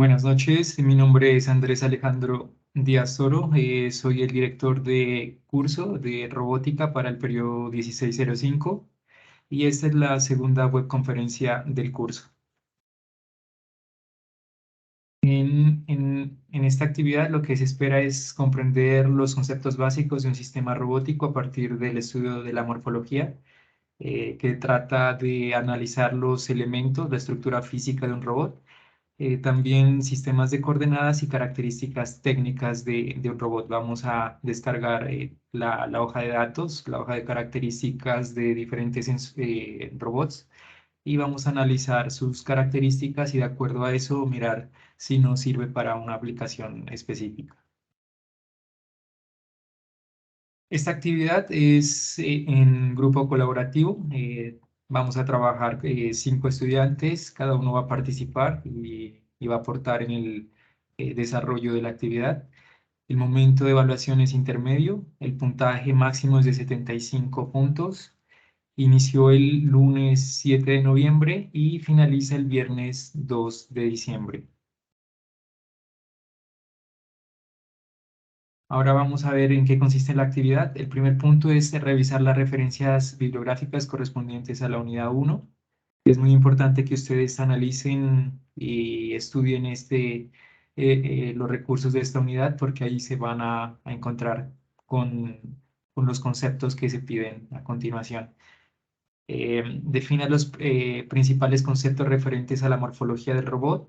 Buenas noches, mi nombre es Andrés Alejandro Díaz Toro, soy el director de curso de robótica para el periodo 1605 y esta es la segunda webconferencia del curso. En esta actividad lo que se espera es comprender los conceptos básicos de un sistema robótico a partir del estudio de la morfología, que trata de analizar los elementos, la estructura física de un robot, también sistemas de coordenadas y características técnicas de un robot. Vamos a descargar la hoja de datos, la hoja de características de diferentes robots y vamos a analizar sus características y de acuerdo a eso mirar si nos sirve para una aplicación específica. Esta actividad es en grupo colaborativo. Vamos a trabajar 5 estudiantes, cada uno va a participar y va a aportar en el desarrollo de la actividad. El momento de evaluación es intermedio, el puntaje máximo es de 75 puntos. Inició el lunes 7 de noviembre y finaliza el viernes 2 de diciembre. Ahora vamos a ver en qué consiste la actividad. El primer punto es revisar las referencias bibliográficas correspondientes a la unidad 1. Es muy importante que ustedes analicen y estudien los recursos de esta unidad porque ahí se van a encontrar con, con los conceptos que se piden a continuación. Defina los principales conceptos referentes a la morfología del robot.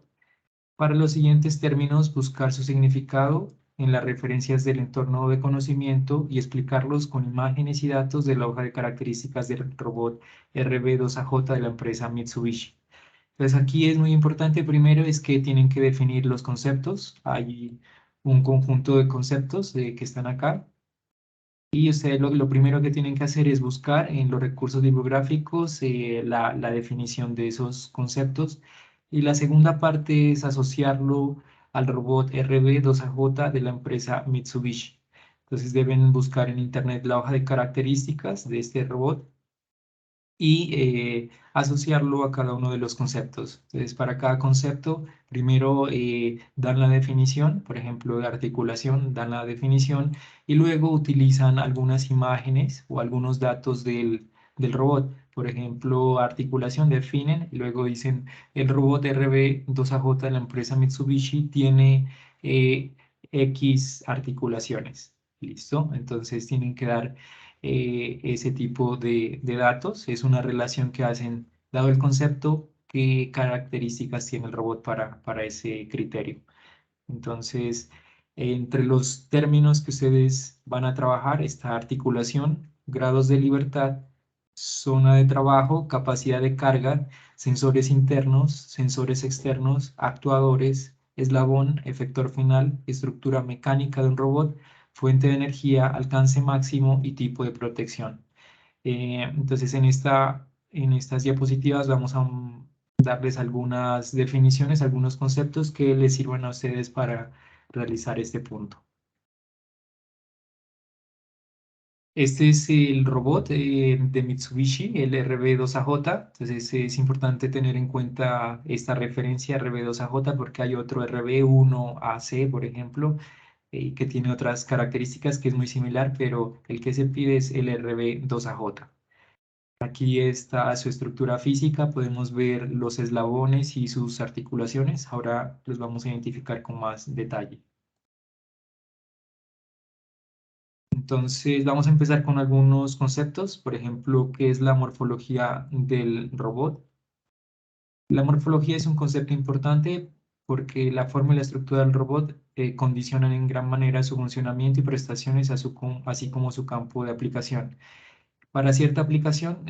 Para los siguientes términos, buscar su significado en las referencias del entorno de conocimiento y explicarlos con imágenes y datos de la hoja de características del robot RB2AJ de la empresa Mitsubishi. Entonces aquí es muy importante, primero es que tienen que definir los conceptos. Hay un conjunto de conceptos que están acá. Y ustedes lo primero que tienen que hacer es buscar en los recursos bibliográficos la definición de esos conceptos. Y la segunda parte es asociarlo al robot RB2AJ de la empresa Mitsubishi. Entonces deben buscar en internet la hoja de características de este robot y asociarlo a cada uno de los conceptos. Entonces, para cada concepto, primero dan la definición, por ejemplo, de articulación, dan la definición y luego utilizan algunas imágenes o algunos datos del robot. Por ejemplo, articulación definen y luego dicen el robot RB2AJ de la empresa Mitsubishi tiene X articulaciones. ¿Listo? Entonces tienen que dar ese tipo de datos. Es una relación que hacen, dado el concepto, qué características tiene el robot para ese criterio. Entonces, entre los términos que ustedes van a trabajar está articulación, grados de libertad, zona de trabajo, capacidad de carga, sensores internos, sensores externos, actuadores, eslabón, efector final, estructura mecánica de un robot, fuente de energía, alcance máximo y tipo de protección. Entonces, en estas diapositivas vamos a darles algunas definiciones, algunos conceptos que les sirvan a ustedes para realizar este punto. Este es el robot de Mitsubishi, el RB2AJ. Entonces es importante tener en cuenta esta referencia RB2AJ porque hay otro RB1AC, por ejemplo, que tiene otras características que es muy similar, pero el que se pide es el RB2AJ. Aquí está su estructura física, podemos ver los eslabones y sus articulaciones. Ahora los vamos a identificar con más detalle. Entonces vamos a empezar con algunos conceptos, por ejemplo, ¿qué es la morfología del robot? La morfología es un concepto importante porque la forma y la estructura del robot condicionan en gran manera su funcionamiento y prestaciones, así como su campo de aplicación. Para cierta aplicación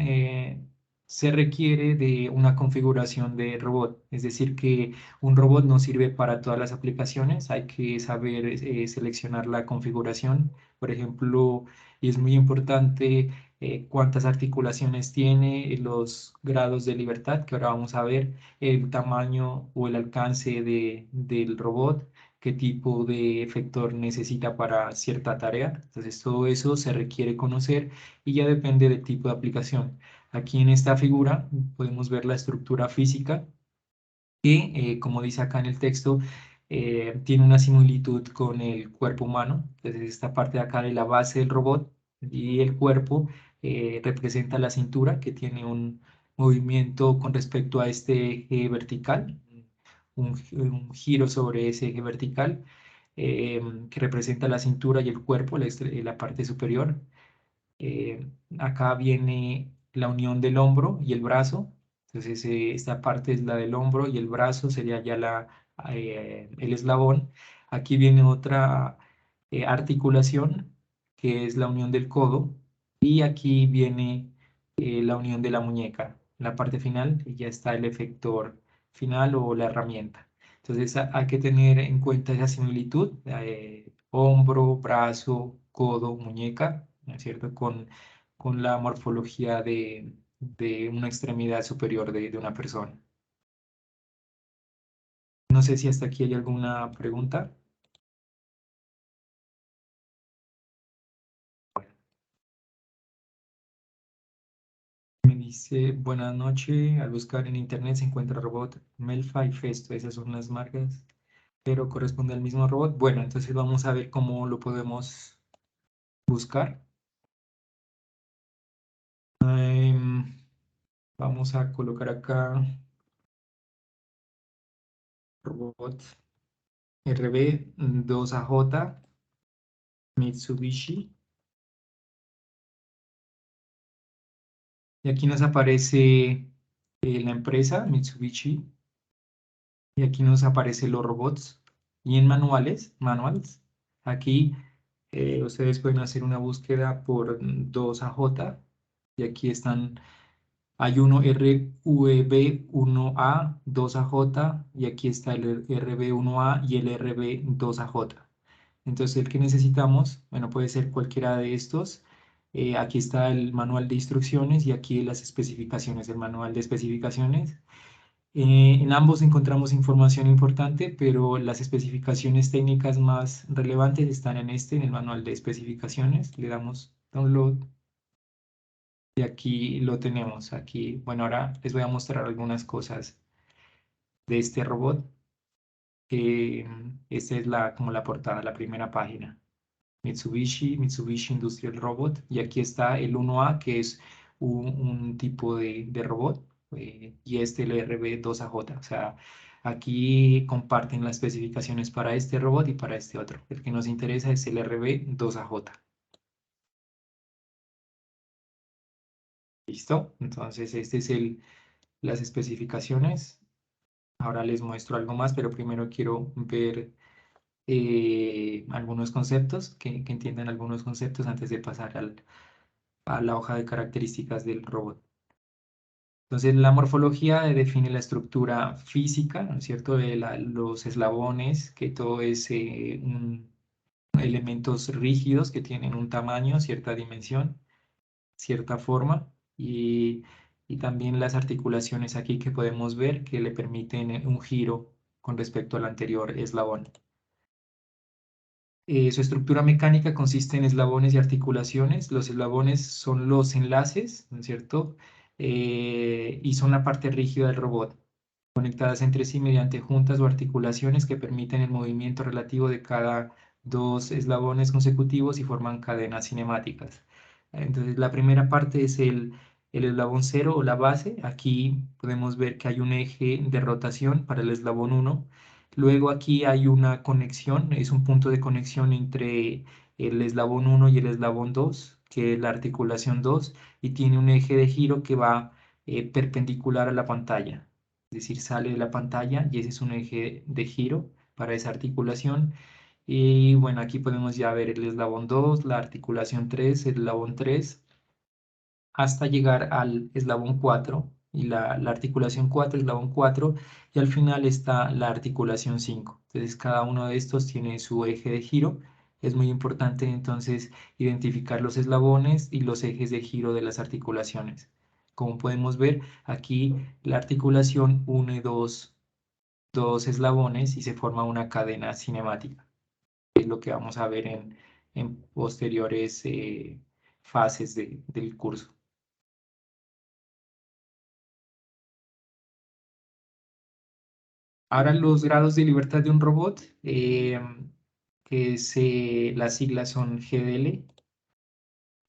se requiere de una configuración de robot, es decir, que un robot no sirve para todas las aplicaciones, hay que saber seleccionar la configuración, por ejemplo, y es muy importante cuántas articulaciones tiene, los grados de libertad, que ahora vamos a ver, el tamaño o el alcance del robot, qué tipo de efector necesita para cierta tarea. Entonces, todo eso se requiere conocer y ya depende del tipo de aplicación. Aquí en esta figura podemos ver la estructura física que, como dice acá en el texto, tiene una similitud con el cuerpo humano. Entonces, esta parte de acá de la base del robot y el cuerpo representa la cintura, que tiene un movimiento con respecto a este eje vertical, un giro sobre ese eje vertical, que representa la cintura y el cuerpo, la parte superior. Acá viene la unión del hombro y el brazo. Entonces, esta parte es la del hombro y el brazo sería ya el eslabón. Aquí viene otra articulación, que es la unión del codo. Y aquí viene la unión de la muñeca, la parte final, y ya está el efector final o la herramienta. Entonces, hay que tener en cuenta esa similitud, hombro, brazo, codo, muñeca, ¿no es cierto? Con la morfología de una extremidad superior de una persona. No sé si hasta aquí hay alguna pregunta. Me dice, buenas noches, al buscar en internet se encuentra robot Melfa y Festo, esas son las marcas, pero corresponde al mismo robot. Bueno, entonces vamos a ver cómo lo podemos buscar. Em, Vamos a colocar acá robot RB2AJ Mitsubishi. Y aquí nos aparece la empresa Mitsubishi. Y aquí nos aparecen los robots. Y en manuals, aquí ustedes pueden hacer una búsqueda por 2AJ. Y aquí están, hay uno RV1A, 2AJ. Y aquí está el RB1A y el RB2AJ. Entonces, el que necesitamos, bueno, puede ser cualquiera de estos. Aquí está el manual de instrucciones y aquí las especificaciones, el manual de especificaciones. En ambos encontramos información importante, pero las especificaciones técnicas más relevantes están en el manual de especificaciones. Le damos download y aquí lo tenemos. Aquí, bueno, ahora les voy a mostrar algunas cosas de este robot. Esta es como la portada, la primera página. Mitsubishi Industrial Robot. Y aquí está el 1A, que es un tipo de robot, y este el RB2AJ. O sea, aquí comparten las especificaciones para este robot y para este otro. El que nos interesa es el RB2AJ. ¿Listo? Entonces, este es las especificaciones. Ahora les muestro algo más, pero primero quiero ver algunos conceptos, que entiendan algunos conceptos antes de pasar a la hoja de características del robot. Entonces, la morfología define la estructura física, ¿no es cierto?, de los eslabones, que todo es elementos rígidos que tienen un tamaño, cierta dimensión, cierta forma, y también las articulaciones aquí que podemos ver que le permiten un giro con respecto al anterior eslabón. Su estructura mecánica consiste en eslabones y articulaciones. Los eslabones son los enlaces, ¿no es cierto? Y son la parte rígida del robot, conectadas entre sí mediante juntas o articulaciones que permiten el movimiento relativo de cada dos eslabones consecutivos y forman cadenas cinemáticas. Entonces, la primera parte es el eslabón cero o la base. Aquí podemos ver que hay un eje de rotación para el eslabón 1. Luego aquí hay una conexión, es un punto de conexión entre el eslabón 1 y el eslabón 2, que es la articulación 2, y tiene un eje de giro que va perpendicular a la pantalla. Es decir, sale de la pantalla y ese es un eje de giro para esa articulación. Y bueno, aquí podemos ya ver el eslabón 2, la articulación 3, el eslabón 3, hasta llegar al eslabón 4 y la articulación 4, eslabón 4, y al final está la articulación 5. Entonces, cada uno de estos tiene su eje de giro. Es muy importante entonces identificar los eslabones y los ejes de giro de las articulaciones. Como podemos ver, aquí la articulación une dos eslabones y se forma una cadena cinemática. Es lo que vamos a ver en posteriores fases del curso. Ahora los grados de libertad de un robot, las siglas son GDL,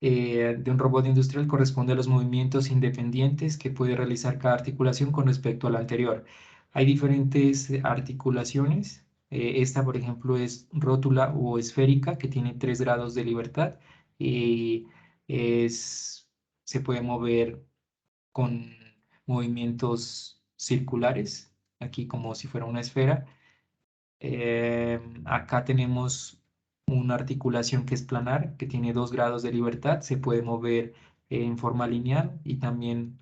de un robot industrial corresponde a los movimientos independientes que puede realizar cada articulación con respecto a la anterior. Hay diferentes articulaciones. Esta, por ejemplo, es rótula o esférica, que tiene 3 grados de libertad y se puede mover con movimientos circulares, aquí como si fuera una esfera. Acá tenemos una articulación que es planar, que tiene 2 grados de libertad, se puede mover en forma lineal y también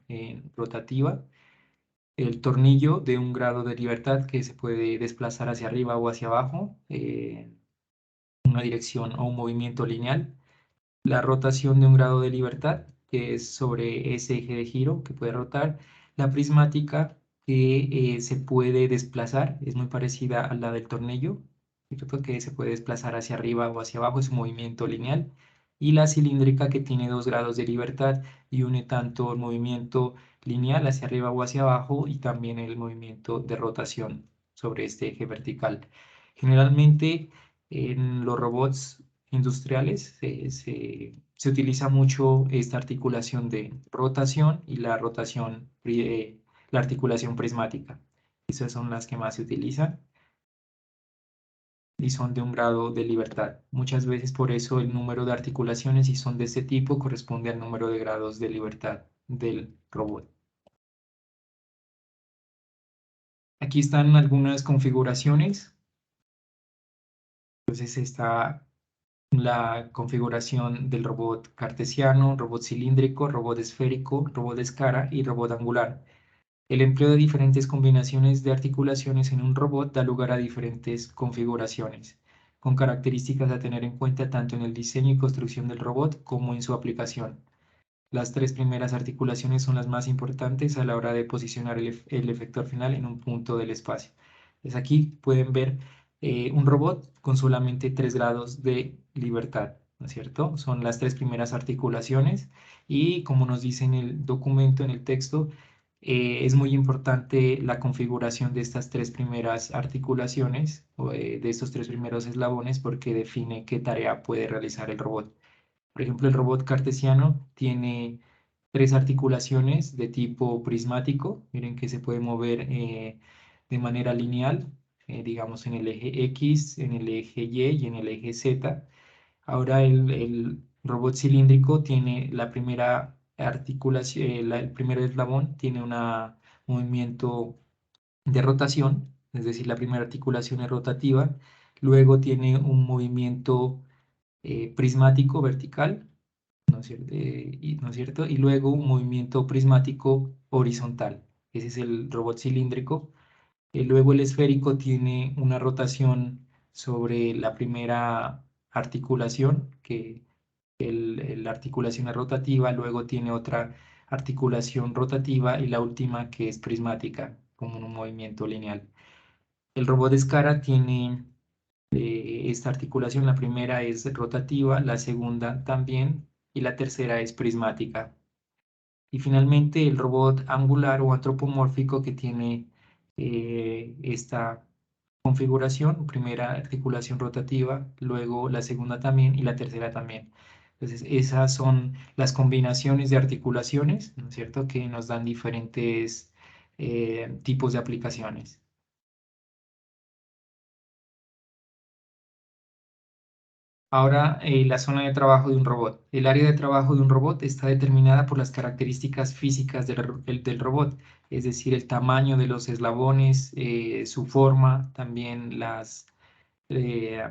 rotativa. El tornillo de 1 grado de libertad que se puede desplazar hacia arriba o hacia abajo, una dirección o un movimiento lineal. La rotación de 1 grado de libertad, que es sobre ese eje de giro que puede rotar. La prismática, que se puede desplazar, es muy parecida a la del tornillo, ¿cierto? Que se puede desplazar hacia arriba o hacia abajo, es un movimiento lineal. Y la cilíndrica, que tiene 2 grados de libertad y une tanto el movimiento lineal hacia arriba o hacia abajo y también el movimiento de rotación sobre este eje vertical. Generalmente en los robots industriales se utiliza mucho esta articulación de rotación y la articulación prismática. Esas son las que más se utilizan y son de 1 grado de libertad. Muchas veces por eso el número de articulaciones, si son de este tipo, corresponde al número de grados de libertad del robot. Aquí están algunas configuraciones. Entonces está la configuración del robot cartesiano, robot cilíndrico, robot esférico, robot de escara y robot angular. El empleo de diferentes combinaciones de articulaciones en un robot da lugar a diferentes configuraciones, con características a tener en cuenta tanto en el diseño y construcción del robot como en su aplicación. Las 3 primeras articulaciones son las más importantes a la hora de posicionar el efector final en un punto del espacio. Pues aquí pueden ver un robot con solamente 3 grados de libertad, ¿no es cierto? Son las 3 primeras articulaciones y como nos dice en el documento, en el texto, es muy importante la configuración de estas 3 primeras articulaciones, o de estos 3 primeros eslabones, porque define qué tarea puede realizar el robot. Por ejemplo, el robot cartesiano tiene 3 articulaciones de tipo prismático. Miren que se puede mover de manera lineal, digamos en el eje X, en el eje Y y en el eje Z. Ahora el robot cilíndrico tiene la primera articulación, el primer eslabón tiene un movimiento de rotación, es decir, la primera articulación es rotativa. Luego tiene un movimiento prismático vertical, ¿no es cierto? ¿No es cierto? Y luego un movimiento prismático horizontal. Ese es el robot cilíndrico. Luego el esférico tiene una rotación sobre la primera articulación, que la articulación es rotativa, luego tiene otra articulación rotativa y la última que es prismática, como un movimiento lineal. El robot de escara tiene esta articulación, la primera es rotativa, la segunda también y la tercera es prismática. Y finalmente el robot angular o antropomórfico, que tiene esta configuración, primera articulación rotativa, luego la segunda también y la tercera también. Entonces esas son las combinaciones de articulaciones, ¿no es cierto?, que nos dan diferentes tipos de aplicaciones. Ahora, la zona de trabajo de un robot. El área de trabajo de un robot está determinada por las características físicas del robot, es decir, el tamaño de los eslabones, su forma, también eh,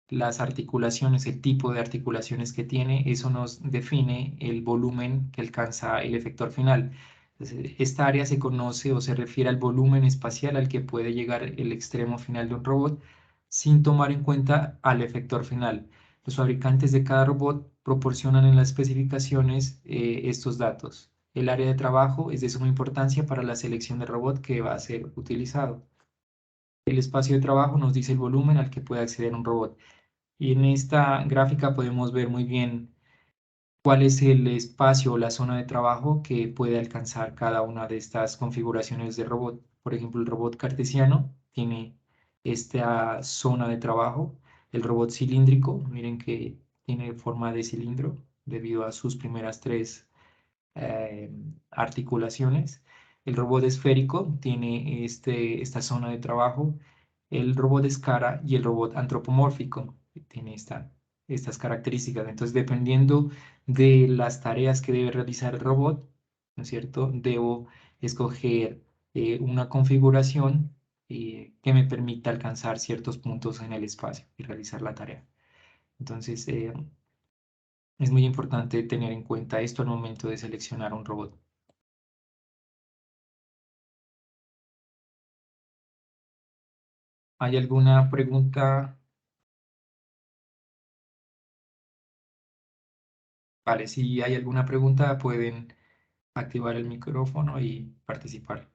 las articulaciones, el tipo de articulaciones que tiene. Eso nos define el volumen que alcanza el efector final. Entonces, esta área se conoce o se refiere al volumen espacial al que puede llegar el extremo final de un robot sin tomar en cuenta al efector final. Los fabricantes de cada robot proporcionan en las especificaciones estos datos. El área de trabajo es de suma importancia para la selección del robot que va a ser utilizado. El espacio de trabajo nos dice el volumen al que puede acceder un robot. Y en esta gráfica podemos ver muy bien cuál es el espacio o la zona de trabajo que puede alcanzar cada una de estas configuraciones de robot. Por ejemplo, el robot cartesiano tiene esta zona de trabajo. El robot cilíndrico, miren que tiene forma de cilindro debido a sus primeras tres eh, articulaciones. El robot esférico tiene esta zona de trabajo. El robot escara y el robot antropomórfico tiene estas características. Entonces, dependiendo de las tareas que debe realizar el robot, ¿no es cierto? Debo escoger una configuración que me permita alcanzar ciertos puntos en el espacio y realizar la tarea. Entonces, es muy importante tener en cuenta esto al momento de seleccionar un robot. ¿Hay alguna pregunta? Vale, si hay alguna pregunta, pueden activar el micrófono y participar.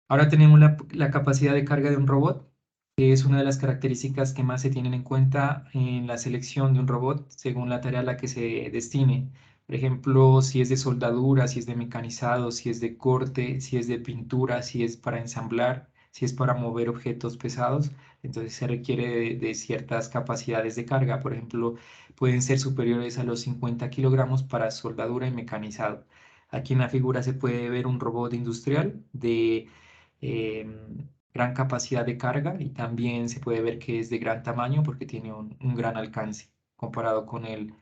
Ahora tenemos la capacidad de carga de un robot, que es una de las características que más se tienen en cuenta en la selección de un robot según la tarea a la que se destine. Por ejemplo, si es de soldadura, si es de mecanizado, si es de corte, si es de pintura, si es para ensamblar, si es para mover objetos pesados, entonces se requiere de ciertas capacidades de carga. Por ejemplo, pueden ser superiores a los 50 kilogramos para soldadura y mecanizado. Aquí en la figura se puede ver un robot industrial de gran capacidad de carga y también se puede ver que es de gran tamaño porque tiene un gran alcance comparado con el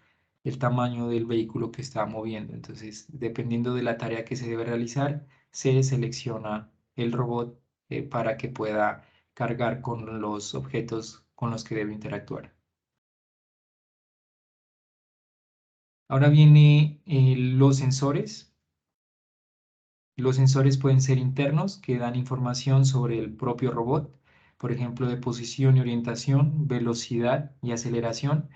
tamaño del vehículo que está moviendo. Entonces, dependiendo de la tarea que se debe realizar, se selecciona el robot para que pueda cargar con los objetos con los que debe interactuar. Ahora viene los sensores. Los sensores pueden ser internos, que dan información sobre el propio robot, por ejemplo, de posición y orientación, velocidad y aceleración.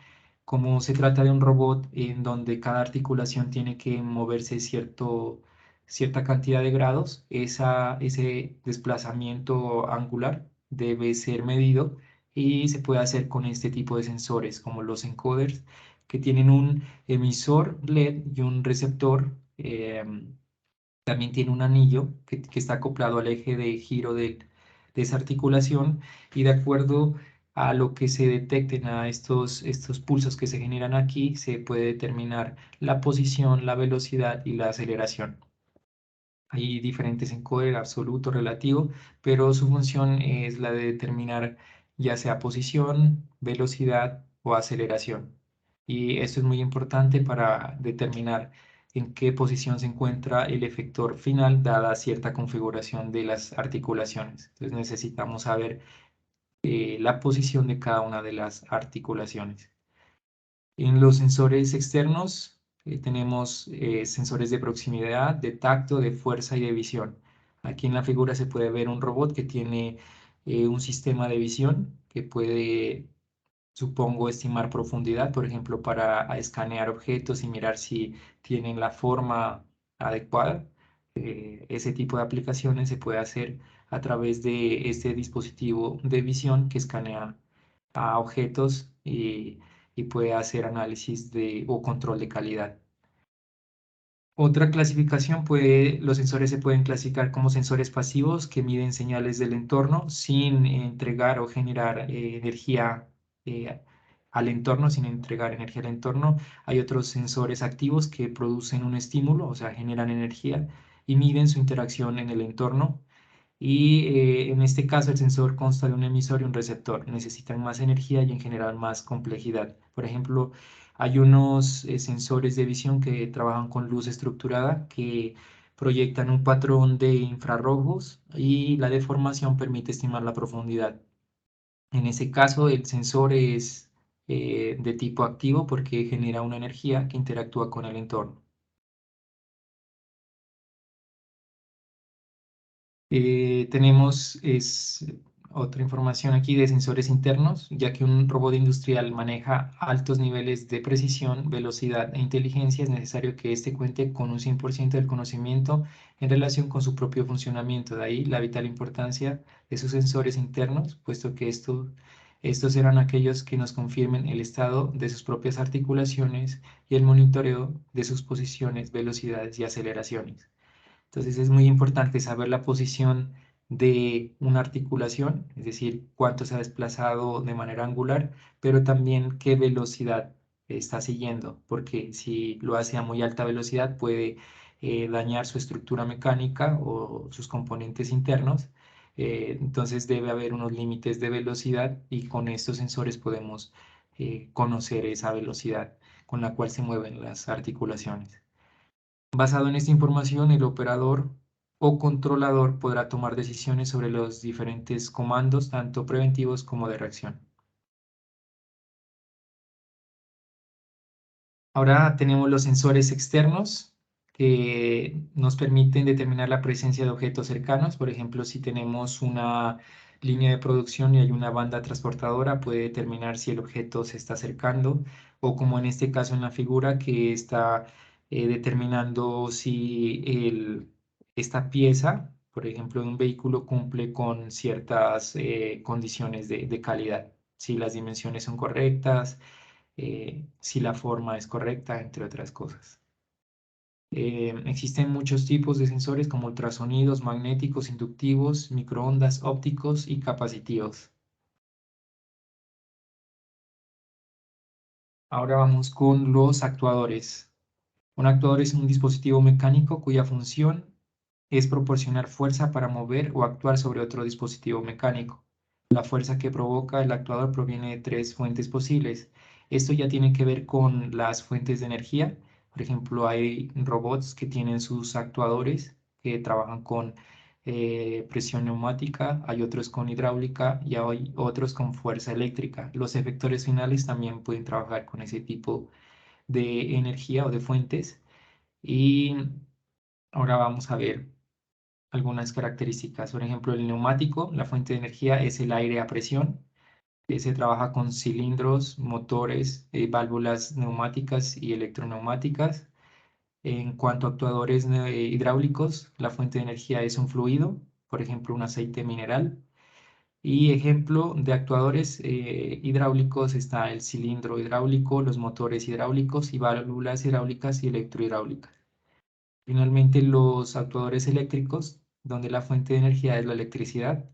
Como se trata de un robot en donde cada articulación tiene que moverse cierta cantidad de grados, ese desplazamiento angular debe ser medido y se puede hacer con este tipo de sensores, como los encoders, que tienen un emisor LED y un receptor. También tiene un anillo que está acoplado al eje de giro de esa articulación y de acuerdo a lo que se detecten a estos pulsos que se generan aquí, se puede determinar la posición, la velocidad y la aceleración. Hay diferentes encoder, absoluto, relativo, pero su función es la de determinar ya sea posición, velocidad o aceleración. Y esto es muy importante para determinar en qué posición se encuentra el efector final dada cierta configuración de las articulaciones. Entonces necesitamos saber la posición de cada una de las articulaciones. En los sensores externos tenemos sensores de proximidad, de tacto, de fuerza y de visión. Aquí en la figura se puede ver un robot que tiene un sistema de visión que puede, supongo, estimar profundidad, por ejemplo, para escanear objetos y mirar si tienen la forma adecuada. Ese tipo de aplicaciones se puede hacer a través de este dispositivo de visión que escanea a objetos y puede hacer análisis o control de calidad. Otra clasificación los sensores se pueden clasificar como sensores pasivos que miden señales del entorno sin entregar o generar energía eh, al entorno, sin entregar energía al entorno. Hay otros sensores activos que producen un estímulo, o sea, generan energía y miden su interacción en el entorno y en este caso el sensor consta de un emisor y un receptor. Necesitan más energía y en general más complejidad. Por ejemplo, hay unos sensores de visión que trabajan con luz estructurada que proyectan un patrón de infrarrojos y la deformación permite estimar la profundidad. En ese caso, el sensor es de tipo activo porque genera una energía que interactúa con el entorno. Tenemos otra información aquí de sensores internos, ya que un robot industrial maneja altos niveles de precisión, velocidad e inteligencia, es necesario que éste cuente con un 100% del conocimiento en relación con su propio funcionamiento. De ahí la vital importancia de sus sensores internos, puesto que estos serán aquellos que nos confirmen el estado de sus propias articulaciones y el monitoreo de sus posiciones, velocidades y aceleraciones. Entonces es muy importante saber la posición de una articulación, es decir, cuánto se ha desplazado de manera angular, pero también qué velocidad está siguiendo, porque si lo hace a muy alta velocidad puede dañar su estructura mecánica o sus componentes internos. Entonces debe haber unos límites de velocidad y con estos sensores podemos conocer esa velocidad con la cual se mueven las articulaciones. Basado en esta información, el operador o controlador podrá tomar decisiones sobre los diferentes comandos, tanto preventivos como de reacción. Ahora tenemos los sensores externos que nos permiten determinar la presencia de objetos cercanos. Por ejemplo, si tenemos una línea de producción y hay una banda transportadora, puede determinar si el objeto se está acercando o como en este caso en la figura que está determinando si esta pieza, por ejemplo, de un vehículo cumple con ciertas condiciones de calidad, si las dimensiones son correctas, si la forma es correcta, entre otras cosas. Existen muchos tipos de sensores como ultrasonidos, magnéticos, inductivos, microondas, ópticos y capacitivos. Ahora vamos con los actuadores. Un actuador es un dispositivo mecánico cuya función es proporcionar fuerza para mover o actuar sobre otro dispositivo mecánico. La fuerza que provoca el actuador proviene de tres fuentes posibles. Esto ya tiene que ver con las fuentes de energía. Por ejemplo, hay robots que tienen sus actuadores que trabajan con presión neumática, hay otros con hidráulica y hay otros con fuerza eléctrica. Los efectores finales también pueden trabajar con ese tipo de energía o de fuentes. Y ahora vamos a ver algunas características. Por ejemplo, el neumático, la fuente de energía es el aire a presión. Se trabaja con cilindros, motores, válvulas neumáticas y electroneumáticas. En cuanto a actuadores hidráulicos, la fuente de energía es un fluido, por ejemplo, un aceite mineral. Y ejemplo de actuadores hidráulicos está el cilindro hidráulico, los motores hidráulicos y válvulas hidráulicas y electrohidráulicas. Finalmente, los actuadores eléctricos, donde la fuente de energía es la electricidad,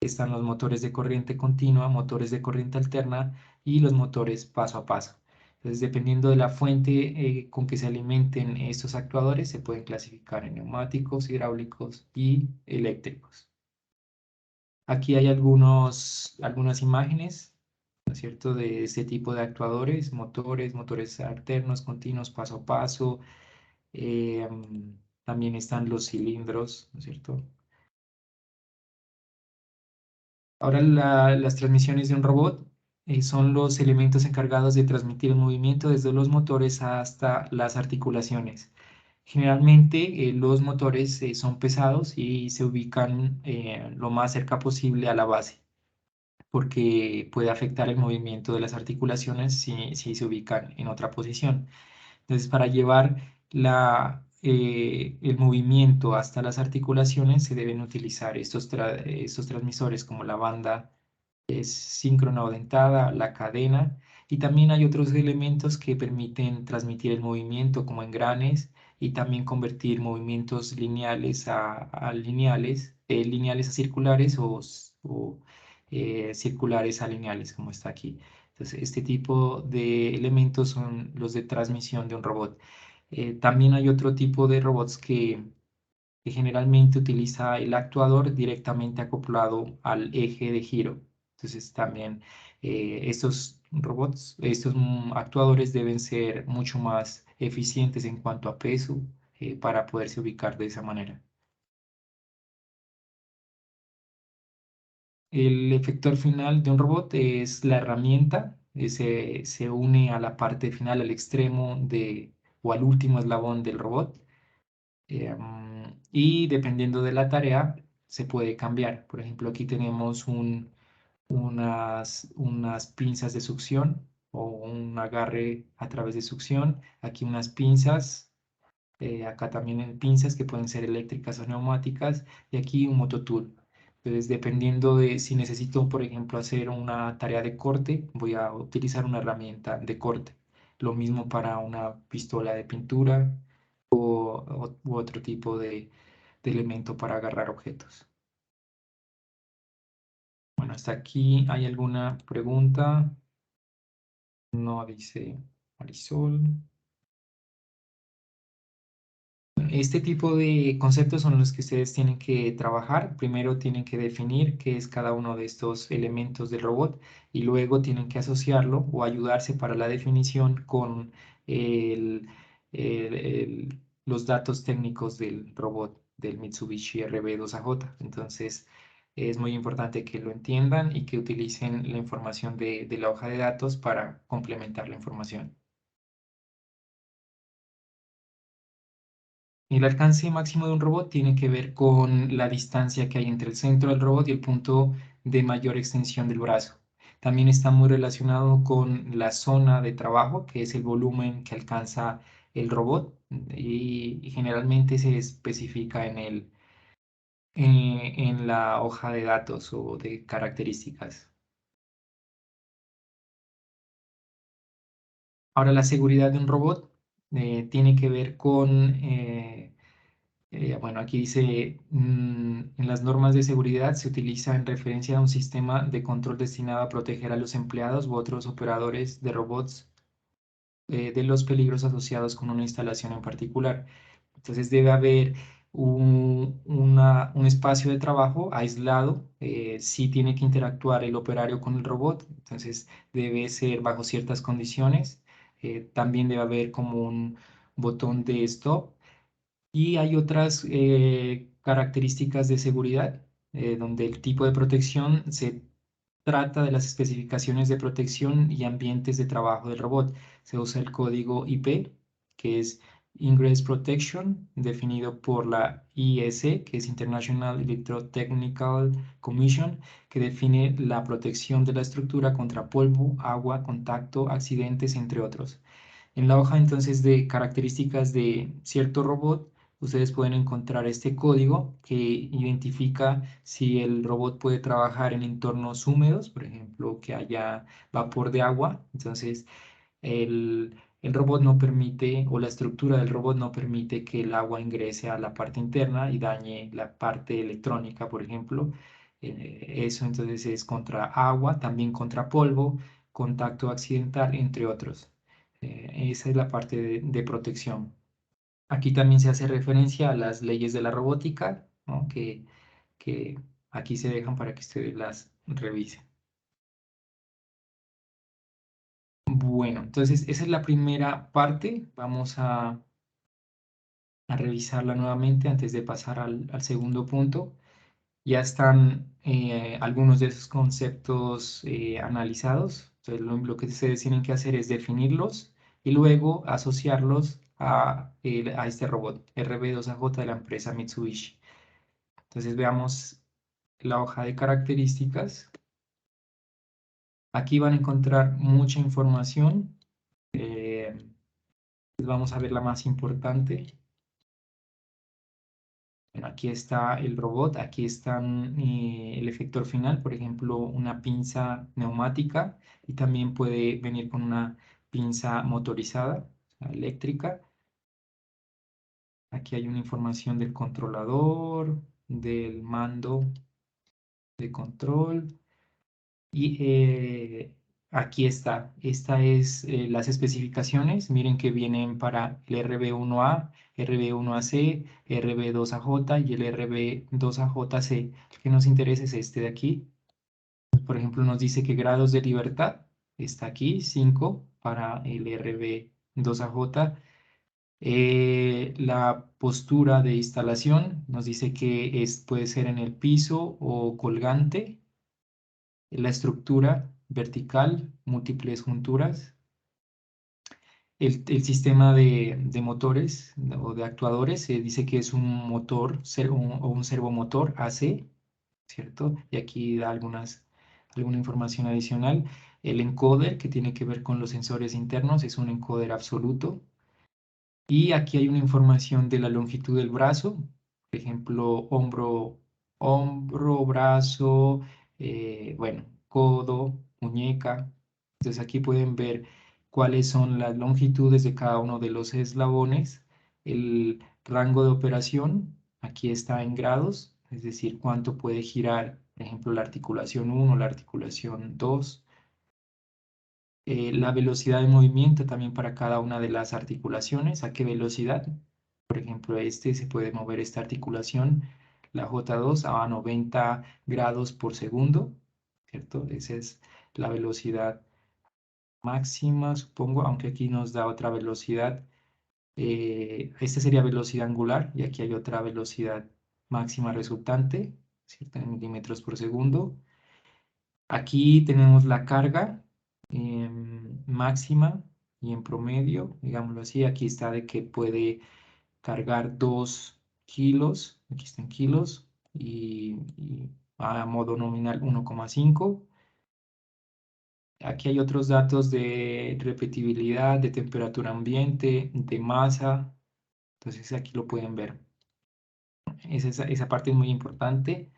están los motores de corriente continua, motores de corriente alterna y los motores paso a paso. Entonces, dependiendo de la fuente con que se alimenten estos actuadores, se pueden clasificar en neumáticos, hidráulicos y eléctricos. Aquí hay algunas imágenes, ¿no es cierto?, de este tipo de actuadores, motores alternos, continuos, paso a paso. eh, También están los cilindros, ¿no es cierto? Ahora las transmisiones de un robot son los elementos encargados de transmitir el movimiento desde los motores hasta las articulaciones. Generalmente los motores son pesados y se ubican lo más cerca posible a la base, porque puede afectar el movimiento de las articulaciones si se ubican en otra posición. Entonces, para llevar el movimiento hasta las articulaciones se deben utilizar estos transmisores como la banda es síncrona o dentada, la cadena, y también hay otros elementos que permiten transmitir el movimiento como engranes y también convertir movimientos lineales a lineales, lineales a circulares o circulares a lineales, como está aquí. Entonces, este tipo de elementos son los de transmisión de un robot. También hay otro tipo de robots que generalmente utiliza el actuador directamente acoplado al eje de giro. Entonces también estos robots, estos actuadores deben ser mucho más eficientes en cuanto a peso para poderse ubicar de esa manera. El efector final de un robot es la herramienta, se une a la parte final, al extremo o al último eslabón del robot. Y dependiendo de la tarea, se puede cambiar. Por ejemplo, aquí tenemos unas pinzas de succión o un agarre a través de succión. Aquí unas pinzas, acá también en pinzas que pueden ser eléctricas o neumáticas. Y aquí un mototool. Entonces, dependiendo de si necesito, por ejemplo, hacer una tarea de corte, voy a utilizar una herramienta de corte. Lo mismo para una pistola de pintura u otro tipo de elemento para agarrar objetos. Bueno, hasta aquí, ¿hay alguna pregunta? No, dice Marisol. Este tipo de conceptos son los que ustedes tienen que trabajar. Primero tienen que definir qué es cada uno de estos elementos del robot y luego tienen que asociarlo o ayudarse para la definición con el- los datos técnicos del robot del Mitsubishi RB2AJ. Entonces es muy importante que lo entiendan y que utilicen la información de la hoja de datos para complementar la información. El alcance máximo de un robot tiene que ver con la distancia que hay entre el centro del robot y el punto de mayor extensión del brazo. También está muy relacionado con la zona de trabajo, que es el volumen que alcanza el robot, y generalmente se especifica en la hoja de datos o de características. Ahora, la seguridad de un robot tiene que ver con bueno, aquí dice, en las normas de seguridad se utiliza en referencia a un sistema de control destinado a proteger a los empleados u otros operadores de robots de los peligros asociados con una instalación en particular. Entonces debe haber un espacio de trabajo aislado, sí tiene que interactuar el operario con el robot, entonces debe ser bajo ciertas condiciones. También debe haber como un botón de stop y hay otras características de seguridad, donde el tipo de protección se trata de las especificaciones de protección y ambientes de trabajo del robot. Se usa el código IP, que es Ingress Protection, definido por la IEC, que es International Electrotechnical Commission, que define la protección de la estructura contra polvo, agua, contacto, accidentes, entre otros. En la hoja entonces de características de cierto robot, ustedes pueden encontrar este código que identifica si el robot puede trabajar en entornos húmedos, por ejemplo, que haya vapor de agua. Entonces, el robot no permite, o la estructura del robot no permite que el agua ingrese a la parte interna y dañe la parte electrónica, por ejemplo. Eso entonces es contra agua, también contra polvo, contacto accidental, entre otros. Esa es la parte de protección. Aquí también se hace referencia a las leyes de la robótica, ¿no? Que aquí se dejan para que ustedes las revisen. Bueno, entonces esa es la primera parte. Vamos a revisarla nuevamente antes de pasar al segundo punto. Ya están algunos de esos conceptos analizados. Entonces, lo que ustedes tienen que hacer es definirlos y luego asociarlos a este robot RB2AJ de la empresa Mitsubishi. Entonces veamos la hoja de características. Aquí van a encontrar mucha información. Eh, Vamos a ver la más importante. Bueno, aquí está el robot, aquí está el efector final, por ejemplo, una pinza neumática y también puede venir con una pinza motorizada, o sea, eléctrica. Aquí hay una información del controlador, del mando de control y aquí está. Esta es las especificaciones. Miren que vienen para el RB1A, RB1AC, RB2AJ y el RB2AJC. El que nos interesa es este de aquí. Por ejemplo, nos dice que grados de libertad está aquí, 5 para el RB2AJ. La postura de instalación nos dice que puede ser en el piso o colgante. La estructura vertical, múltiples junturas, el sistema de motores o de actuadores, se dice que es un motor o un servomotor AC, ¿cierto? Y aquí da alguna información adicional. El encoder, que tiene que ver con los sensores internos, es un encoder absoluto. Y aquí hay una información de la longitud del brazo, por ejemplo, hombro, brazo, bueno, codo, muñeca. Entonces aquí pueden ver cuáles son las longitudes de cada uno de los eslabones, el rango de operación. Aquí está en grados, es decir, cuánto puede girar, por ejemplo, la articulación 1, la articulación 2. La velocidad de movimiento también para cada una de las articulaciones, a qué velocidad. Por ejemplo, se puede mover esta articulación, la J2, a 90 grados por segundo, ¿cierto? Esa es la velocidad máxima, supongo, aunque aquí nos da otra velocidad. Esta sería velocidad angular y aquí hay otra velocidad máxima resultante, ¿cierto? En milímetros por segundo. Aquí tenemos la carga máxima y en promedio, digámoslo así. Aquí está de que puede cargar 2 kilos, aquí está en kilos, y a modo nominal 1,5. Aquí hay otros datos de repetibilidad, de temperatura ambiente, de masa. Entonces aquí lo pueden ver. Esa parte es muy importante.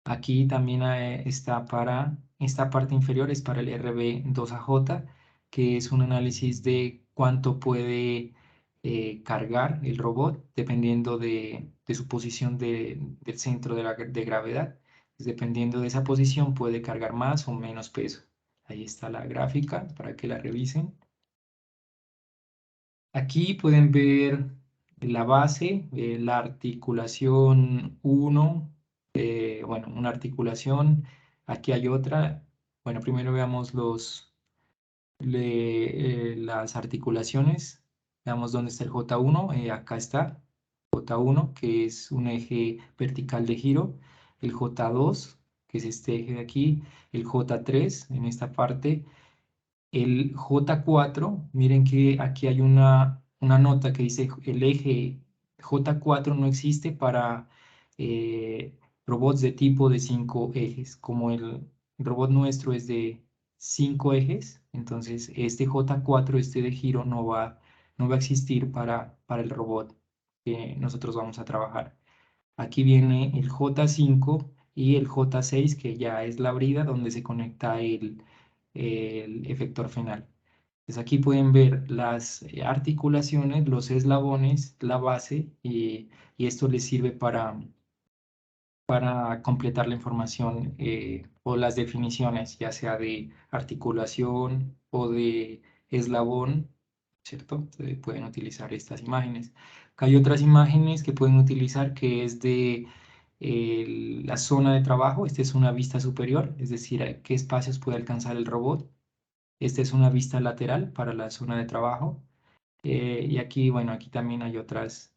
Aquí también está para, esta parte inferior es para el RB2AJ, que es un análisis de cuánto puede cargar el robot dependiendo de su posición del centro de gravedad. Pues dependiendo de esa posición puede cargar más o menos peso. Ahí está la gráfica para que la revisen. Aquí pueden ver la base, la articulación 1, bueno, una articulación, aquí hay otra. Bueno, primero veamos las articulaciones. Veamos dónde está el J1, acá está, J1, que es un eje vertical de giro, el J2, que es este eje de aquí, el J3 en esta parte, el J4, miren que aquí hay una nota que dice el eje J4 no existe para robots de tipo de 5 ejes. Como el robot nuestro es de 5 ejes, entonces este J4, este de giro, no va a existir para el robot que nosotros vamos a trabajar. Aquí viene el J5 y el J6, que ya es la brida donde se conecta el efector final. Entonces aquí pueden ver las articulaciones, los eslabones, la base, y esto les sirve para completar la información o las definiciones, ya sea de articulación o de eslabón, ¿cierto? Pueden utilizar estas imágenes. Acá hay otras imágenes que pueden utilizar que es de la zona de trabajo. Esta es una vista superior, es decir, a qué espacios puede alcanzar el robot. Esta es una vista lateral para la zona de trabajo. Y aquí, bueno, aquí también hay otras.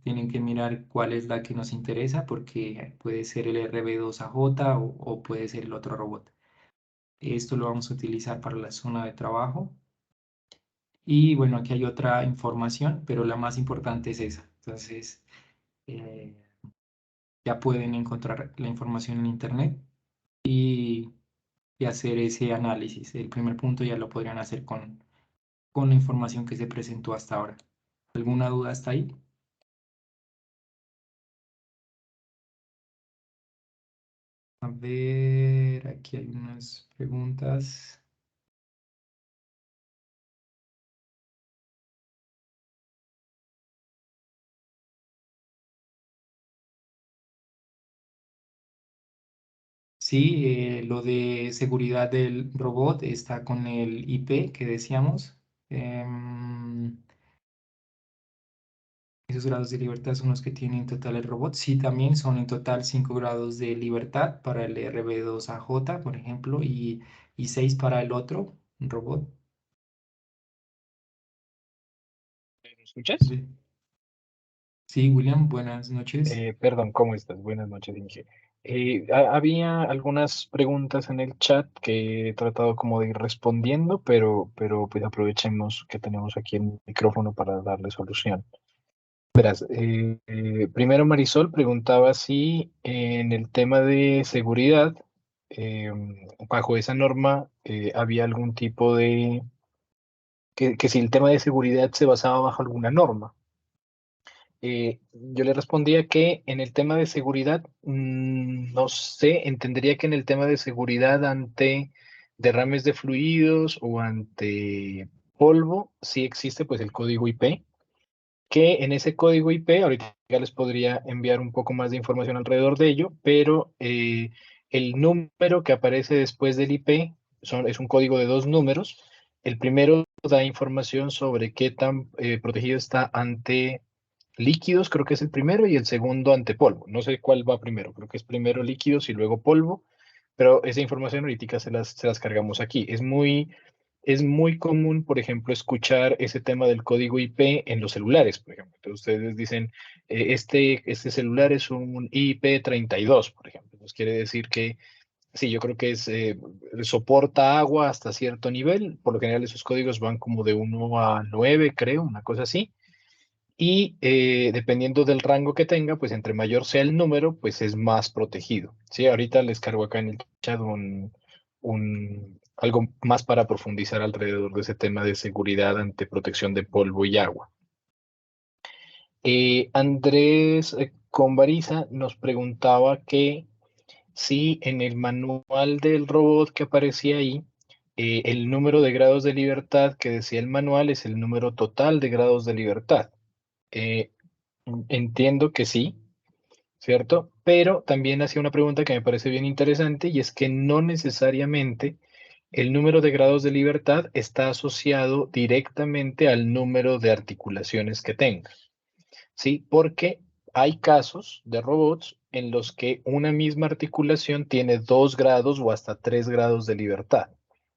Tienen que mirar cuál es la que nos interesa porque puede ser el RB2AJ o puede ser el otro robot. Esto lo vamos a utilizar para la zona de trabajo. Y bueno, aquí hay otra información, pero la más importante es esa. Entonces, eh, ya pueden encontrar la información en internet y hacer ese análisis. El primer punto ya lo podrían hacer con la información que se presentó hasta ahora. ¿Alguna duda hasta ahí? A ver, aquí hay unas preguntas. Sí, lo de seguridad del robot está con el IP que decíamos. Esos grados de libertad son los que tiene en total el robot. Sí, también son en total 5 grados de libertad para el RB2AJ, por ejemplo, y 6 para el otro robot. ¿Me escuchas? Sí, William, buenas noches. Perdón, ¿cómo estás? Buenas noches, Inge. Había algunas preguntas en el chat que he tratado como de ir respondiendo, pero pues aprovechemos que tenemos aquí el micrófono para darle solución. Verás, primero Marisol preguntaba si en el tema de seguridad, eh, bajo esa norma, había algún tipo de, que si el tema de seguridad se basaba bajo alguna norma. Yo le respondía que en el tema de seguridad, no sé, entendería que en el tema de seguridad ante derrames de fluidos o ante polvo, sí existe pues el código IP, que en ese código IP, ahorita ya les podría enviar un poco más de información alrededor de ello, pero el número que aparece después del IP es un código de 2 números. El primero da información sobre qué tan protegido está ante líquidos, creo que es el primero, y el segundo ante polvo. No sé cuál va primero, creo que es primero líquidos y luego polvo, pero esa información ahorita se las cargamos aquí. Es muy común, por ejemplo, escuchar ese tema del código IP en los celulares, por ejemplo. Entonces ustedes dicen, este celular es un IP32, por ejemplo. Entonces quiere decir que, sí, yo creo que soporta agua hasta cierto nivel. Por lo general esos códigos van como de 1 a 9, creo, una cosa así. Y dependiendo del rango que tenga, pues entre mayor sea el número, pues es más protegido. Sí, ahorita les cargo acá en el chat algo más para profundizar alrededor de ese tema de seguridad ante protección de polvo y agua. Andrés Convariza nos preguntaba que si en el manual del robot que aparecía ahí, el número de grados de libertad que decía el manual es el número total de grados de libertad. Eh, Entiendo que sí, ¿cierto? Pero también hacía una pregunta que me parece bien interesante y es que no necesariamente el número de grados de libertad está asociado directamente al número de articulaciones que tenga, ¿sí? Porque hay casos de robots en los que una misma articulación tiene 2 grados o hasta 3 grados de libertad,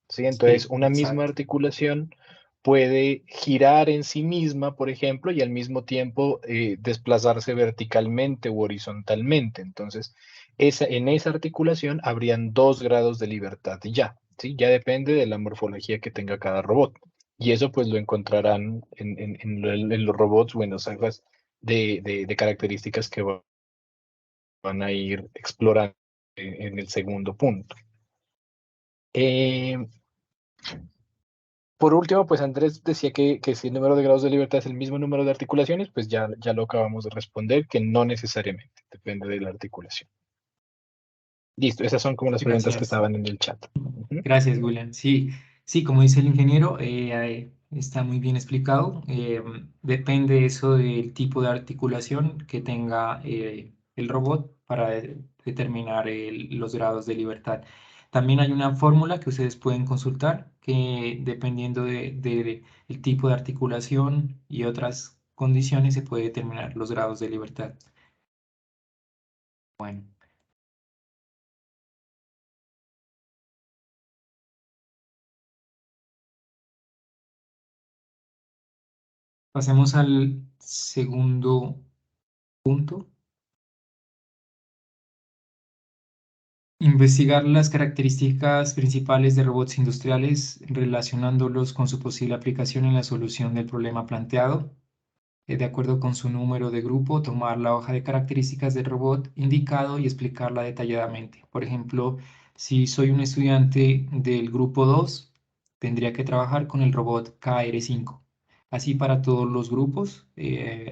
¿sí? Entonces, Sí, una misma exacto. articulación puede girar en sí misma, por ejemplo, y al mismo tiempo desplazarse verticalmente u horizontalmente. Entonces, en esa articulación habrían 2 grados de libertad y ya, ¿sí? Ya depende de la morfología que tenga cada robot. Y eso pues lo encontrarán en los robots o en las sagas de características que van a ir explorando en el segundo punto. Eh, por último, pues Andrés decía que si el número de grados de libertad es el mismo número de articulaciones, pues ya lo acabamos de responder, que no necesariamente, depende de la articulación. Listo, esas son como las preguntas que Gracias. estaban en el chat. Ujú. Gracias, William. Sí, sí, como dice el ingeniero, está muy bien explicado. Depende eso del tipo de articulación que tenga el robot para determinar los grados de libertad. También hay una fórmula que ustedes pueden consultar que dependiendo el tipo de articulación y otras condiciones se puede determinar los grados de libertad. Bueno. Pasemos al segundo punto. Investigar las características principales de robots industriales relacionándolos con su posible aplicación en la solución del problema planteado. De acuerdo con su número de grupo, tomar la hoja de características del robot indicado y explicarla detalladamente. Por ejemplo, si soy un estudiante del grupo 2, tendría que trabajar con el robot KR5. Así para todos los grupos.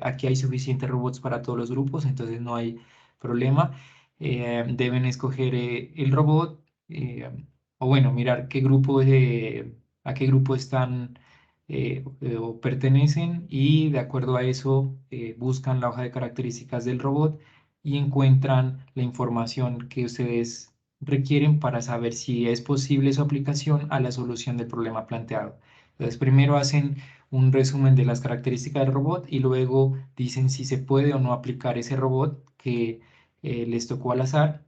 Aquí hay suficientes robots para todos los grupos, entonces no hay problema. Deben escoger el robot o bueno, mirar a qué grupo están o pertenecen y de acuerdo a eso buscan la hoja de características del robot y encuentran la información que ustedes requieren para saber si es posible su aplicación a la solución del problema planteado. Entonces, primero hacen un resumen de las características del robot y luego dicen si se puede o no aplicar ese robot que les tocó al azar,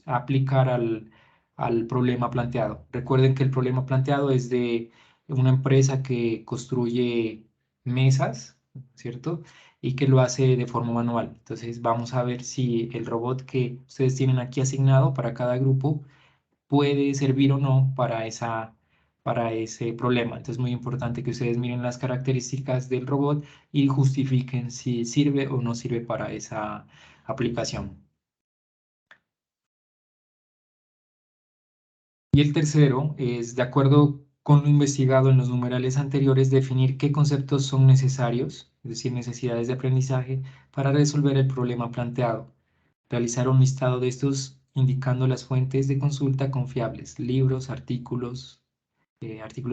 aplicar al problema planteado. Recuerden que el problema planteado es de una empresa que construye mesas, ¿cierto? Y que lo hace de forma manual. Entonces vamos a ver si el robot que ustedes tienen aquí asignado para cada grupo puede servir o no para ese problema. Entonces es muy importante que ustedes miren las características del robot y justifiquen si sirve o no sirve para esa aplicación. Y el tercero es, de acuerdo con lo investigado en los numerales anteriores, definir qué conceptos son necesarios, es decir, necesidades de aprendizaje, para resolver el problema planteado. Realizar un listado de estos indicando las fuentes de consulta confiables, libros, artículos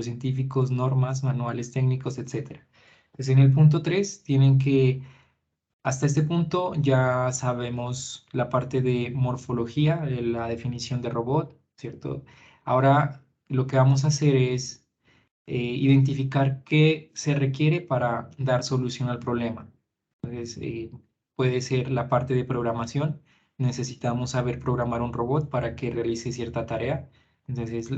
científicos, normas, manuales técnicos, etc. Entonces, en el punto 3 tienen que Hasta este punto ya sabemos la parte de morfología, la definición de robot, ¿cierto? Ahora lo que vamos a hacer es identificar qué se requiere para dar solución al problema. Entonces, puede ser la parte de programación. Necesitamos saber programar un robot para que realice cierta tarea. Entonces,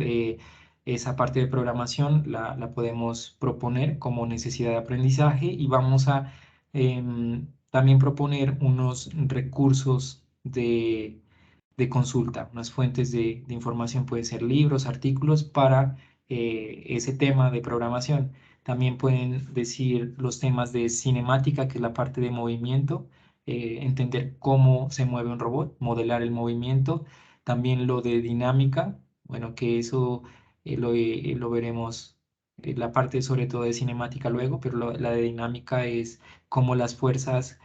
esa parte de programación la podemos proponer como necesidad de aprendizaje y vamos a también proponer unos recursos de consulta, unas fuentes de información, pueden ser libros, artículos para ese tema de programación. También pueden decir los temas de cinemática, que es la parte de movimiento, entender cómo se mueve un robot, modelar el movimiento. También lo de dinámica, bueno, que eso lo veremos, la parte sobre todo de cinemática luego, pero la de dinámica es cómo las fuerzas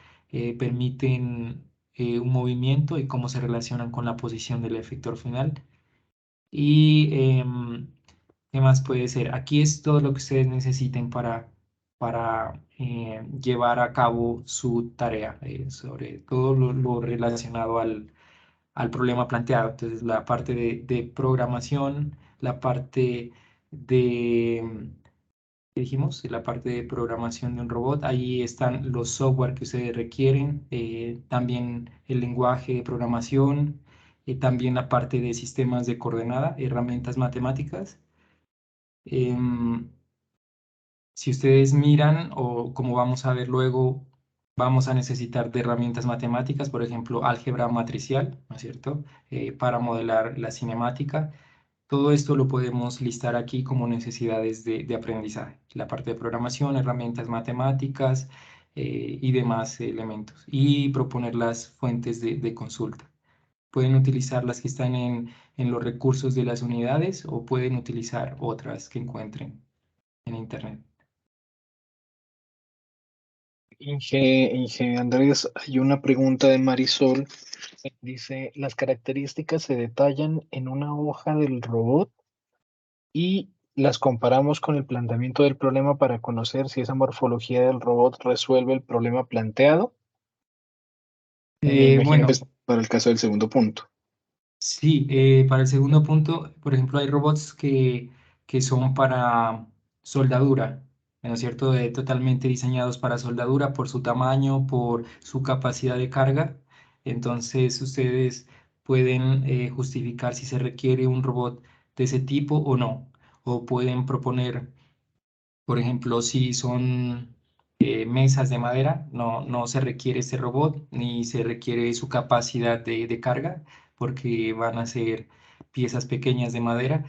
permiten un movimiento y cómo se relacionan con la posición del efector final. Y ¿qué más puede ser? Aquí es todo lo que ustedes necesiten para llevar a cabo su tarea, sobre todo lo relacionado al problema planteado. Entonces, la parte de programación, la parte de ¿qué dijimos? La parte de programación de un robot. Ahí están los software que ustedes requieren, también el lenguaje de programación, también la parte de sistemas de coordenada, herramientas matemáticas. Em, si ustedes miran, o como vamos a ver luego, vamos a necesitar de herramientas matemáticas, por ejemplo, álgebra matricial, ¿no es cierto? Para modelar la cinemática. Todo esto lo podemos listar aquí como necesidades de aprendizaje. La parte de programación, herramientas matemáticas y demás elementos. Y proponer las fuentes de consulta. Pueden utilizar las que están en los recursos de las unidades o pueden utilizar otras que encuentren en Internet. Inge Andrés, hay una pregunta de Marisol. Dice, las características se detallan en una hoja del robot y las comparamos con el planteamiento del problema para conocer si esa morfología del robot resuelve el problema planteado. Imagino que Bueno, es para el caso del segundo punto. sí, para el segundo punto, por ejemplo, hay robots que son para soldadura, ¿no es cierto? Totalmente diseñados para soldadura por su tamaño, por su capacidad de carga. Entonces, ustedes pueden justificar si se requiere un robot de ese tipo o no. O pueden proponer, por ejemplo, si son mesas de madera, no se requiere este robot ni se requiere su capacidad de carga porque van a ser piezas pequeñas de madera.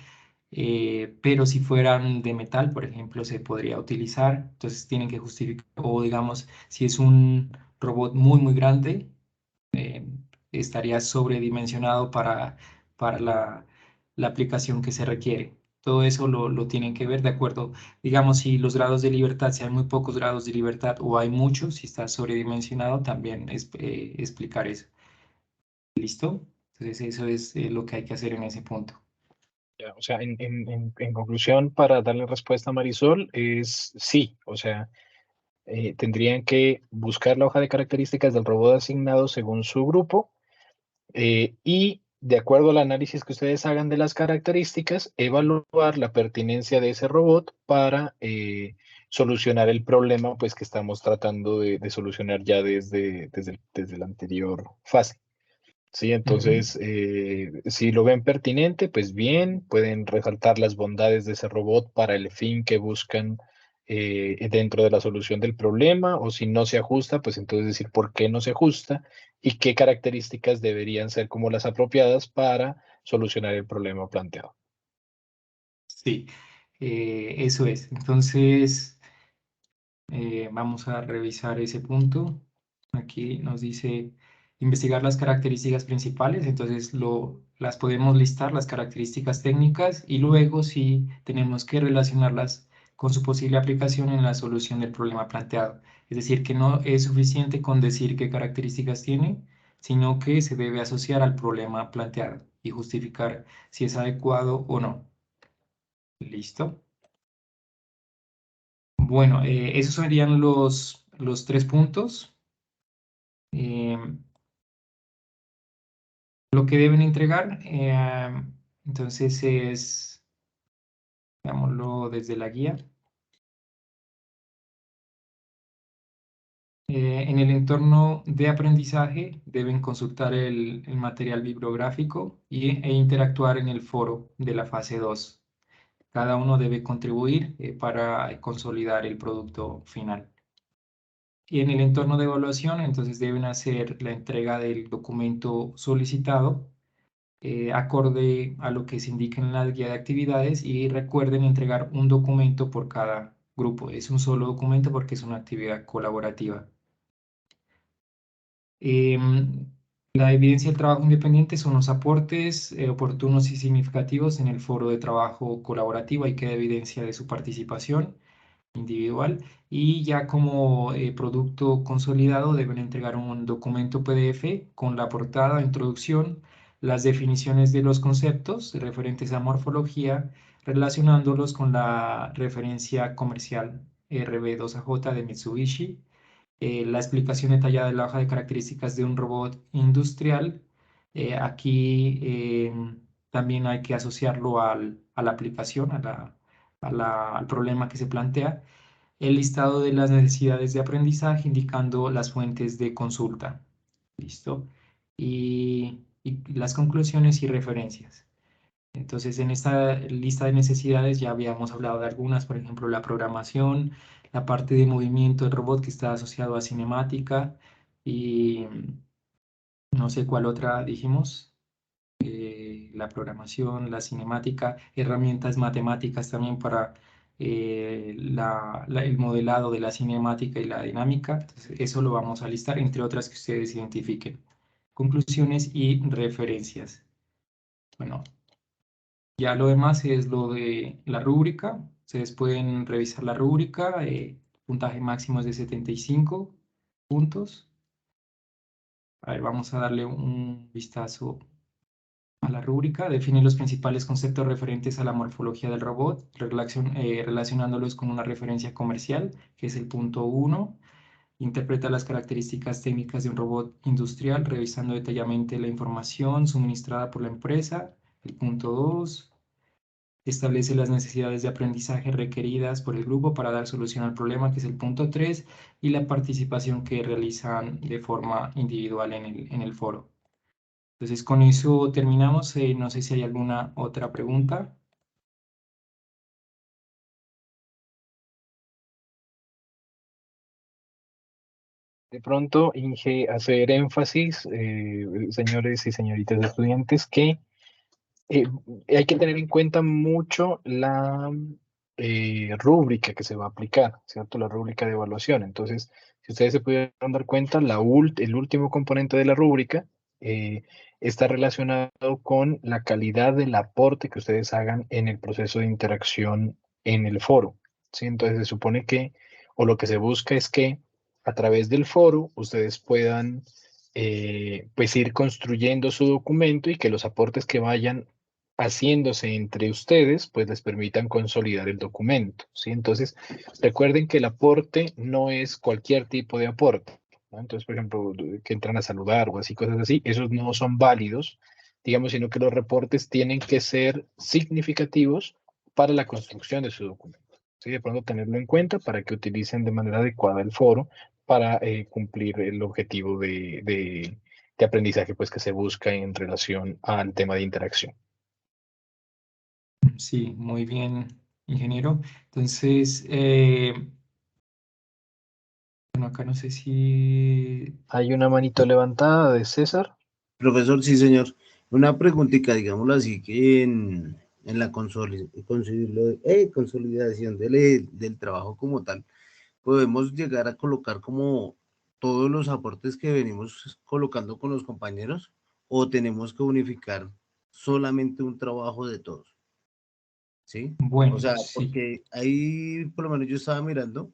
Pero si fueran de metal, por ejemplo, se podría utilizar. Entonces tienen que justificar, o digamos, si es un robot muy grande, eh, estaría sobredimensionado para la aplicación que se requiere. Todo eso lo tienen que ver de acuerdo, digamos, si los grados de libertad, si hay muy pocos grados de libertad o hay muchos, si está sobredimensionado, también explicar eso. ¿Listo? Entonces eso es lo que hay que hacer en ese punto. Ya, o sea, en conclusión, para darle respuesta a Marisol, es sí, o sea, tendrían que buscar la hoja de características del robot asignado según su grupo y de acuerdo al análisis que ustedes hagan de las características, evaluar la pertinencia de ese robot para solucionar el problema pues, que estamos tratando de solucionar ya desde la anterior fase. Sí, Ujú. entonces, si lo ven pertinente, pues bien, pueden resaltar las bondades de ese robot para el fin que buscan dentro de la solución del problema, o si no se ajusta, pues entonces decir por qué no se ajusta y qué características deberían ser como las apropiadas para solucionar el problema planteado. Sí, eso es. Entonces, vamos a revisar ese punto. Aquí nos dice investigar las características principales, entonces las podemos listar, las características técnicas, y luego si tenemos que relacionarlas con su posible aplicación en la solución del problema planteado. Es decir, que no es suficiente con decir qué características tiene, sino que se debe asociar al problema planteado y justificar si es adecuado o no. ¿Listo? Bueno, esos serían los tres puntos. Lo que deben entregar, entonces es, veámoslo desde la guía. En el entorno de aprendizaje deben consultar el material bibliográfico e interactuar en el foro de la fase 2. Cada uno debe contribuir para consolidar el producto final. Y en el entorno de evaluación, entonces deben hacer la entrega del documento solicitado acorde a lo que se indica en la guía de actividades y recuerden entregar un documento por cada grupo. Es un solo documento porque es una actividad colaborativa. La evidencia del trabajo independiente son los aportes oportunos y significativos en el foro de trabajo colaborativo. Ahí queda evidencia de su participación individual y ya como producto consolidado deben entregar un documento PDF con la portada, introducción, las definiciones de los conceptos referentes a morfología, relacionándolos con la referencia comercial RB2AJ de Mitsubishi, la explicación detallada de la hoja de características de un robot industrial. Aquí también hay que asociarlo a la aplicación, al problema que se plantea. El listado de las necesidades de aprendizaje indicando las fuentes de consulta. ¿Listo? Y las conclusiones y referencias. Entonces, en esta lista de necesidades ya habíamos hablado de algunas, por ejemplo, la programación, la parte de movimiento del robot que está asociado a cinemática y no sé cuál otra dijimos, la programación, la cinemática, herramientas matemáticas también para el modelado de la cinemática y la dinámica. Entonces, eso lo vamos a listar, entre otras que ustedes identifiquen. Conclusiones y referencias. Bueno, ya lo demás es lo de la rúbrica. Ustedes pueden revisar la rúbrica. Puntaje máximo es de 75 puntos. A ver, vamos a darle un vistazo a la rúbrica. Define los principales conceptos referentes a la morfología del robot, relacionándolos con una referencia comercial, que es el punto 1. Interpreta las características técnicas de un robot industrial, revisando detalladamente la información suministrada por la empresa, el punto 2. Establece las necesidades de aprendizaje requeridas por el grupo para dar solución al problema, que es el punto 3, y la participación que realizan de forma individual en el foro. Entonces, con eso terminamos. No sé si hay alguna otra pregunta. De pronto, Inge, hacer énfasis, señores y señoritas estudiantes, que eh, hay que tener en cuenta mucho la rúbrica que se va a aplicar, ¿cierto? La rúbrica de evaluación. Entonces, si ustedes se pudieran dar cuenta, el último componente de la rúbrica eh, está relacionado con la calidad del aporte que ustedes hagan en el proceso de interacción en el foro, ¿sí? Entonces, se supone que, o lo que se busca es que a través del foro ustedes puedan pues ir construyendo su documento y que los aportes que vayan haciéndose entre ustedes, pues les permitan consolidar el documento, ¿sí? Entonces, recuerden que el aporte no es cualquier tipo de aporte, ¿no? Entonces, por ejemplo, que entran a saludar o así, cosas así, esos no son válidos, digamos, sino que los reportes tienen que ser significativos para la construcción de su documento. Sí, de pronto tenerlo en cuenta para que utilicen de manera adecuada el foro para cumplir el objetivo de aprendizaje pues, que se busca en relación al tema de interacción. Sí, muy bien, ingeniero. Entonces, bueno, acá no sé si... Hay una manito levantada de César. Profesor, sí, señor. Una preguntita, digámoslo así, que en la consolidación del trabajo como tal, podemos llegar a colocar como todos los aportes que venimos colocando con los compañeros o tenemos que unificar solamente un trabajo de todos, ¿sí? O Bueno, sea, sí, porque ahí por lo menos yo estaba mirando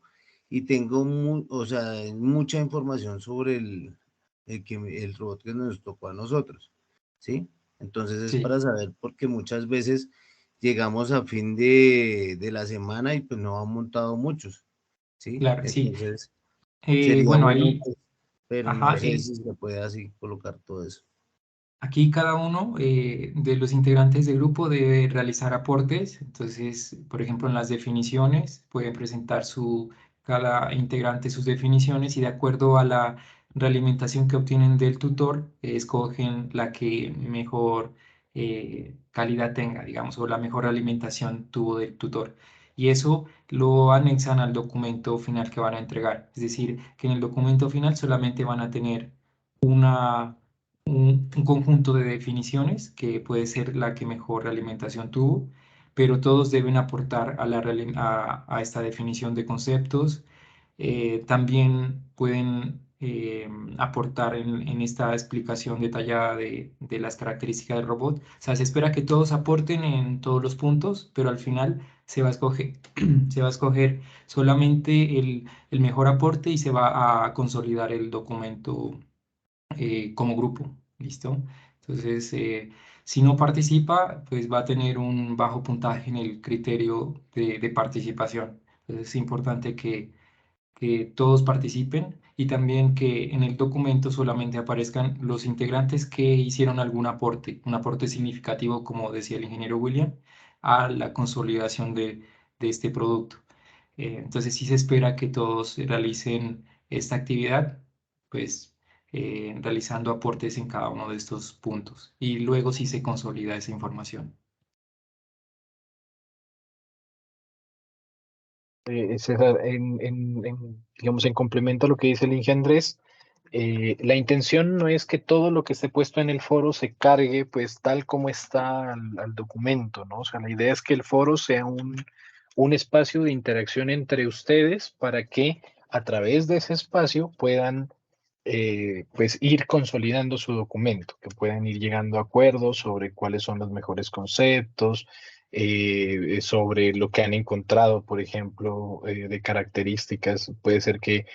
y tengo o sea, mucha información sobre el robot que nos tocó a nosotros, ¿sí? Entonces es sí, para saber porque muchas veces llegamos a fin de la semana y pues no han montado muchos, ¿sí? claro, sí. Entonces sería Bueno, bueno, ahí... pues, pero no Ajá, sé si se puede así colocar todo eso. aquí cada uno de los integrantes del grupo debe realizar aportes. Entonces, por ejemplo, en las definiciones pueden presentar cada integrante sus definiciones y de acuerdo a la realimentación que obtienen del tutor, escogen la que mejor calidad tenga, digamos, o la mejor alimentación tuvo del tutor. Y eso lo anexan al documento final que van a entregar. Es decir, que en el documento final solamente van a tener una un conjunto de definiciones que puede ser la que mejor realimentación tuvo, pero todos deben aportar a esta definición de conceptos. También pueden aportar en esta explicación detallada de las características del robot. O sea, se espera que todos aporten en todos los puntos, pero al final se va a escoger, se va a escoger solamente el mejor aporte y se va a consolidar el documento como grupo, ¿listo? Entonces, si no participa, pues va a tener un bajo puntaje en el criterio de participación. Entonces, es importante que todos participen y también que en el documento solamente aparezcan los integrantes que hicieron algún aporte, un aporte significativo, como decía el ingeniero William, a la consolidación de este producto. Entonces, sí se espera que todos realicen esta actividad, pues realizando aportes en cada uno de estos puntos y luego sí se consolida esa información. César, digamos, en complemento a lo que dice el ingeniero Andrés, la intención no es que todo lo que esté puesto en el foro se cargue pues tal como está al documento, ¿no? O sea, la idea es que el foro sea un espacio de interacción entre ustedes para que a través de ese espacio puedan pues ir consolidando su documento, que puedan ir llegando a acuerdos sobre cuáles son los mejores conceptos, sobre lo que han encontrado, por ejemplo, de características. Puede ser que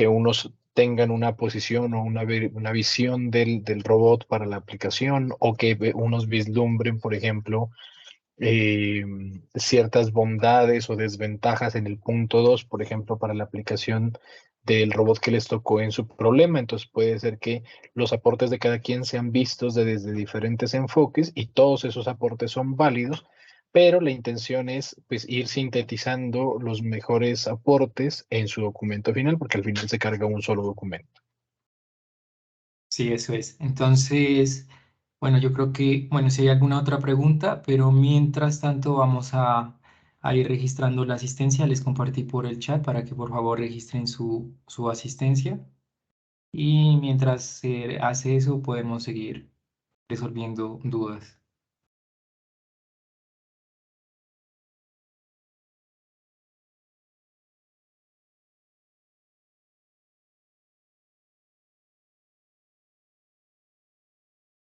unos tengan una posición o una visión del robot para la aplicación o que unos vislumbren, por ejemplo, eh, ciertas bondades o desventajas en el punto 2 por ejemplo, para la aplicación del robot que les tocó en su problema. Entonces puede ser que los aportes de cada quien sean vistos desde diferentes enfoques y todos esos aportes son válidos, pero la intención es pues ir sintetizando los mejores aportes en su documento final, porque al final se carga un solo documento. Sí, eso es. Entonces, bueno, yo creo que, bueno, si hay alguna otra pregunta, pero mientras tanto vamos a ir registrando la asistencia. Les compartí por el chat para que por favor registren su asistencia. Y mientras se hace eso, podemos seguir resolviendo dudas.